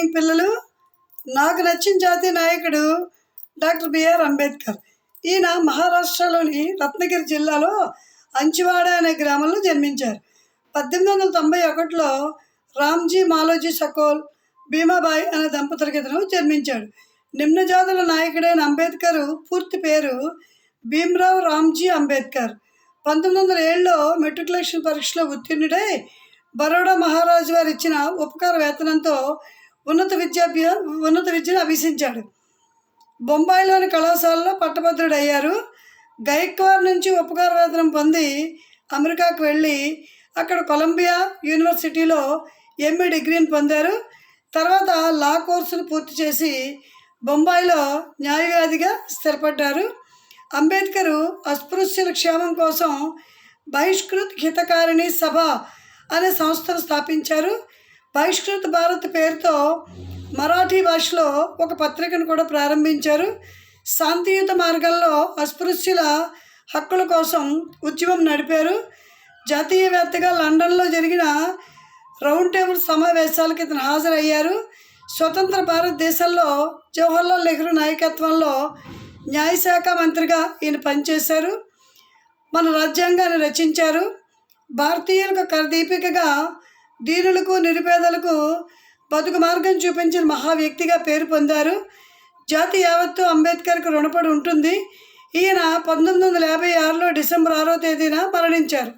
Morning పిల్లలు. నాకు నచ్చిన జాతీయ నాయకుడు డాక్టర్ బిఆర్ అంబేద్కర్. ఈయన మహారాష్ట్రలోని రత్నగిరి జిల్లాలో అంచివాడ అనే గ్రామంలో జన్మించారు. 1891లో రామ్జీ మాలోజీ సకోల్, భీమాబాయి అనే దంపతులకు ఇతను జన్మించాడు. నిమ్న జాతుల నాయకుడైన అంబేద్కర్ పూర్తి పేరు భీమ్రావ్ రామ్జీ అంబేద్కర్. 1907లో మెట్రికులేషన్ పరీక్షలో ఉత్తీర్ణుడై బరోడా మహారాజు వారు ఇచ్చిన ఉపకార వేతనంతో ఉన్నత విద్యను అభ్యసించాడు. బొంబాయిలోని కళాశాలలో పట్టభద్రుడయ్యారు. గైక్వార్ నుంచి ఉపకార వేతనం పొంది అమెరికాకు వెళ్ళి అక్కడ కొలంబియా యూనివర్సిటీలో ఎంఏ డిగ్రీని పొందారు. తర్వాత లా కోర్సును పూర్తి చేసి బొంబాయిలో న్యాయవాదిగా స్థిరపడ్డారు. అంబేద్కర్ అస్పృశ్యుల క్షేమం కోసం బహిష్కృత్ హితకారిణి సభ అనే సంస్థను స్థాపించారు. బహిష్కృత భారత్ పేరుతో మరాఠీ భాషలో ఒక పత్రికను కూడా ప్రారంభించారు. శాంతియుత మార్గంలో అస్పృశ్యుల హక్కుల కోసం ఉద్యమం నడిపారు. జాతీయవేత్తగా లండన్లో జరిగిన రౌండ్ టేబుల్ సమావేశాలకు ఇతను హాజరయ్యారు. స్వతంత్ర భారతదేశంలో జవహర్లాల్ నెహ్రూ నాయకత్వంలో న్యాయశాఖ మంత్రిగా ఈయన పనిచేశారు. మన రాజ్యాంగాన్ని రచించారు. భారతీయులకు కరదీపికగా దీనులకు నిరుపేదలకు బతుకు మార్గం చూపించిన మహా వ్యక్తిగా పేరు పొందారు. జాతి యావత్తు అంబేద్కర్కు రుణపడి ఉంటుంది. ఈయన 1956లో డిసెంబర్ 6వ తేదీన మరణించారు.